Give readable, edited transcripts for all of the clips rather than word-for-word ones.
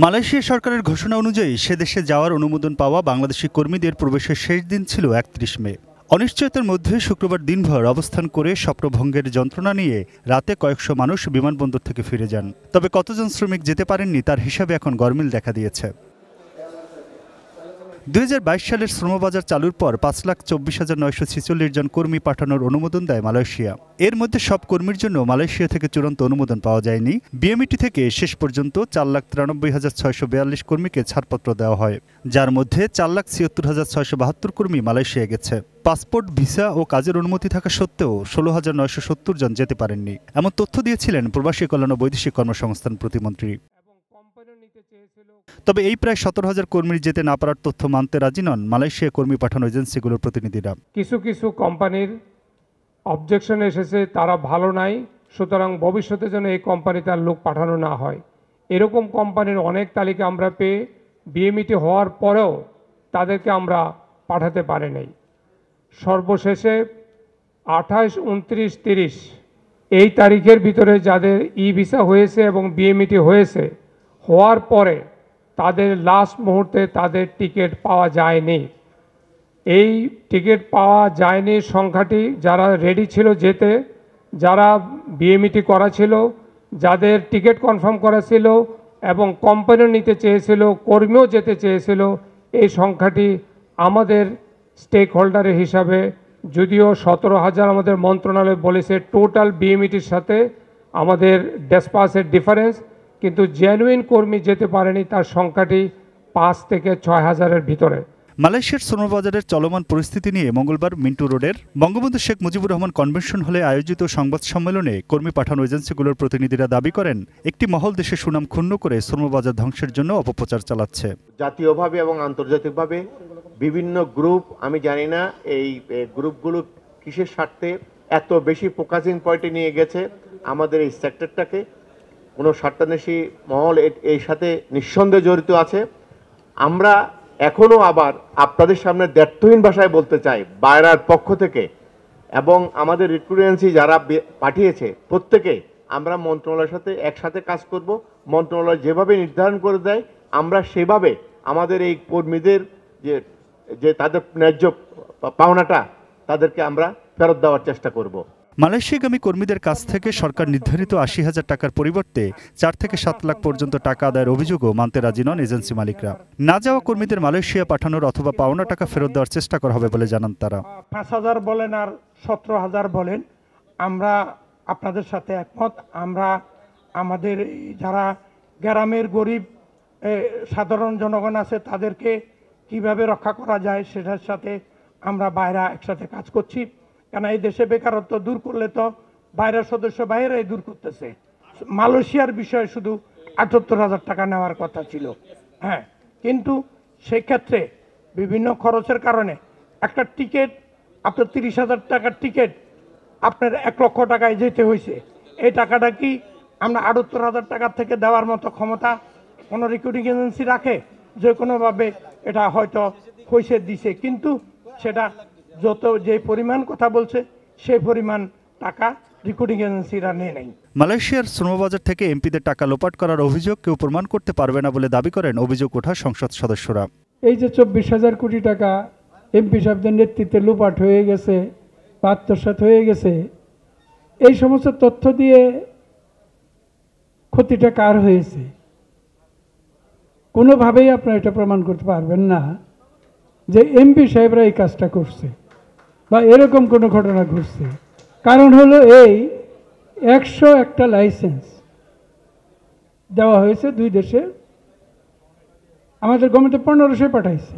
Malaysia সরকারের ঘোষণা অনুযায়ী সে দেশে যাওয়ার অনুমোদন পাওয়া বাংলাদেশি কর্মীদের প্রবেশের শেষ দিন ছিল ৩১ মে। অনিশ্চয়তার মধ্যে শুক্রবার দিনভর অবস্থান করে স্বপ্নভঙ্গের যন্ত্রণা নিয়ে রাতে কয়েকশো মানুষ বিমানবন্দর থেকে ফিরে যান। তবে কতজন শ্রমিক যেতে পারেননি তার হিসাবে এখন গরমিল দেখা দিয়েছে। ২০২২ সালের শ্রমবাজার চালুর পর ৫,২৪,৯৪৬ জন কর্মী পাঠানোর অনুমোদন দেয় মালয়েশিয়া। এর মধ্যে সব কর্মীর জন্য মালয়েশিয়া থেকে চূড়ান্ত অনুমোদন পাওয়া যায়নি। বিএমইটি থেকে শেষ পর্যন্ত ৪,৯৩,৬৪২ কর্মীকে ছাড়পত্র দেওয়া হয়, যার মধ্যে ৪,৭৬,৬৭২ কর্মী মালয়েশিয়া গেছে। পাসপোর্ট, ভিসা ও কাজের অনুমতি থাকা সত্ত্বেও ১৬,৯৭০ জন যেতে পারেননি, এমন তথ্য দিয়েছিলেন প্রবাসী কল্যাণ ও বৈদেশিক কর্মসংস্থান প্রতিমন্ত্রী। তবে এই প্রায় ১৭,০০০ কর্মীর যেতে না পারার তথ্য মানতে রাজি নন মালয়েশিয়া কর্মী পাঠানো এজেন্সিগুলোর প্রতিনিধিরা। কিছু কিছু কোম্পানির অবজেকশন এসেছে, তারা ভালো নাই, সুতরাং ভবিষ্যতে যেন এই কোম্পানিতে আর লোক পাঠানো না হয়। এরকম কোম্পানির অনেক তালিকা আমরা পেয়ে বিএমইটি হওয়ার পরেও তাদেরকে আমরা পাঠাতে পারি নাই। সর্বশেষে ২৮, ২৯, ৩০ এই তারিখের ভিতরে যাদের ই ভিসা হয়েছে এবং বিএমইটি হয়েছে, হওয়ার পরে তাদের লাস্ট মুহূর্তে তাদের টিকিট পাওয়া যায়নি। এই টিকিট পাওয়া যায়নি সংখ্যাটি যারা রেডি ছিল যেতে, যারা বিএমইটি করা ছিল, যাদের টিকিট কনফার্ম করা ছিল এবং কোম্পানিও নিতে চেয়েছিল, কর্মীও যেতে চেয়েছিল, এই সংখ্যাটি আমাদের স্টেক হোল্ডারের হিসাবে, যদিও ১৭,০০০ আমাদের মন্ত্রণালয় বলেছে টোটাল বিএমইটির সাথে আমাদের ডেসপাসের ডিফারেন্স, কিন্তু জেনুইন কর্মী যেতে পারেনি তার সংখ্যাটি ৫ থেকে ৬,০০০-এর ভিতরে। মালয়েশিয়ার শ্রমবাজারের চলমান পরিস্থিতি নিয়ে মঙ্গলবার মিন্টু রোডের বঙ্গবন্ধু শেখ মুজিবুর রহমান কনভেনশন হলে আয়োজিত সংবাদ সম্মেলনে কর্মী পাঠানো এজেন্সিগুলোর প্রতিনিধিরা দাবি করেন, একটি মহল দেশের সুনাম ক্ষুণ্ণ করে শ্রমবাজার ধ্বংসের জন্য অপপ্রচার চালাচ্ছে। জাতীয়ভাবে এবং আন্তর্জাতিকভাবে বিভিন্ন গ্রুপ, আমি জানি না এই গ্রুপগুলো কিসের স্বার্থে এত বেশি ফোকাসিং পয়েন্টে নিয়ে গেছে আমাদের এই সেক্টরটাকে। কোনো স্বার্থান্বেষী মহল এর সাথে নিঃসন্দেহে জড়িত আছে। আমরা এখনও আবার আপনাদের সামনে দ্ব্যর্থহীন ভাষায় বলতে চাই, বায়রার পক্ষ থেকে এবং আমাদের রিক্রুটেন্সি যারা পাঠিয়েছে প্রত্যেকে আমরা মন্ত্রণালয়ের সাথে একসাথে কাজ করব। মন্ত্রণালয় যেভাবে নির্ধারণ করে দেয় আমরা সেভাবে আমাদের এই কর্মীদের যে তাদের ন্যায্য পাওনাটা তাদেরকে আমরা ফেরত দেওয়ার চেষ্টা করব। মালয়েশিয়াগামী কর্মীদের কাছ থেকে সরকার নির্ধারিত ৮০,০০০ টাকার পরিবর্তে ৪ থেকে ৭ লাখ পর্যন্ত টাকা আদায়ের অভিযোগও মানতে রাজি নন এজেন্সি মালিকরা। না যাওয়া কর্মীদের মালয়েশিয়া পাঠানোর অথবা পাওনা টাকা ফেরত দেওয়ার চেষ্টা করা হবে বলে জানান তারা। ৫,০০০ বলেন আর ১৭,০০০ বলেন, আমরা আপনাদের সাথে একমত। আমরা আমাদের যারা গ্রামের গরিব সাধারণ জনগণ আছে তাদেরকে কিভাবে রক্ষা করা যায় সেটার সাথে আমরা বাইরা একসাথে কাজ করছি। কেন এই দেশে বেকারত্ব দূর করলে তো বাইরের সদস্য বাইরেই দূর করতেছে। মালয়েশিয়ার বিষয়ে শুধু ৭৮,০০০ টাকা নেওয়ার কথা ছিল, হ্যাঁ, কিন্তু সেক্ষেত্রে বিভিন্ন খরচের কারণে একটা টিকিট আপনার ৩০,০০০ টাকার টিকিট আপনার ১ লক্ষ টাকায় যেতে হয়েছে। এই টাকাটা কি আমরা ৭৮,০০০ টাকার থেকে দেওয়ার মতো ক্ষমতা কোনো রিক্রুটিং এজেন্সি রাখে? যে কোনোভাবে এটা হয়তো হয়েছে দিছে, কিন্তু সেটা যে পরিমাণ কথা বলছে সেই পরিমাণ টাকা রিক্রুটিং এজেন্সিরা নেয় নাই। মালয়েশিয়ার শ্রমবাজার থেকে এমপিদের টাকা লোপাট করার অভিযোগ কেউ প্রমাণ করতে পারবে না বলে দাবি করেন অভিযোগ ওঠা সংসদ সদস্যরা। এই যে ২৪,০০০ কোটি টাকা এমপি সাহেবদের নেতৃত্বে লোপাট হয়ে গেছে বা আত্মসাৎ হয়ে গেছে, এই সমস্ত তথ্য দিয়ে ক্ষতিটা কার হয়েছে কোনোভাবেই আপনারা এটা প্রমাণ করতে পারবেন না যে এমপি সাহেবরা এই কাজটা করছে বা এরকম কোনো ঘটনা ঘটছে। কারণ হলো এই ১০১টা লাইসেন্স দেওয়া হয়েছে দুই দেশে, আমাদের গভর্নমেন্ট ১৫০০ পাঠাইছে।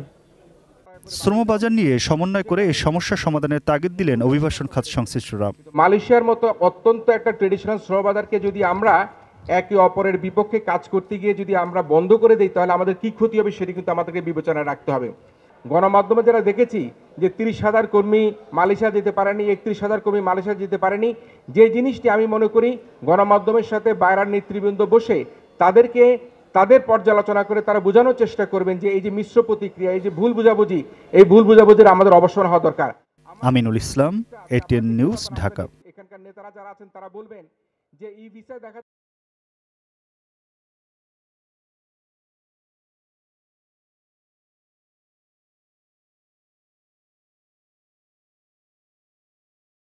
শ্রমবাজার নিয়ে সমন্বয় করে এই সমস্যা সমাধানের তাগিদ দিলেন অভিবাসন খাত সংশ্লিষ্টরা। মালয়েশিয়ার মতো অত্যন্ত একটা ট্রেডিশনাল শ্রমবাজারকে যদি আমরা একে অপরের বিপক্ষে কাজ করতে গিয়ে যদি আমরা বন্ধ করে দিই তাহলে আমাদের কি ক্ষতি হবে সেটি কিন্তু আমাদেরকে বিবেচনায় রাখতে হবে। গণমাধ্যমে যারা দেখেছি যে ৩০,০০০ কর্মী মালয়েশিয়া যেতে পারেনি, ৩১,০০০ কর্মী মালয়েশিয়া যেতে পারেনি, যে জিনিসটি আমি মনে করি গণমাধ্যমের সাথে বাইরের নেতৃবৃন্দ বসে তাদের পর্যালোচনা করে তারা বোঝানোর চেষ্টা করবেন যে এই যে মিশ্র প্রতিক্রিয়া, এই যে ভুল বুঝাবুঝি, এই ভুল বুঝাবুঝির আমাদের অবসান হওয়া দরকার। Aminul Islam, ATN news, Dhaka. এখানকার নেতারা যারা আছেন তারা বলবেন যে ই ভিসা দেখা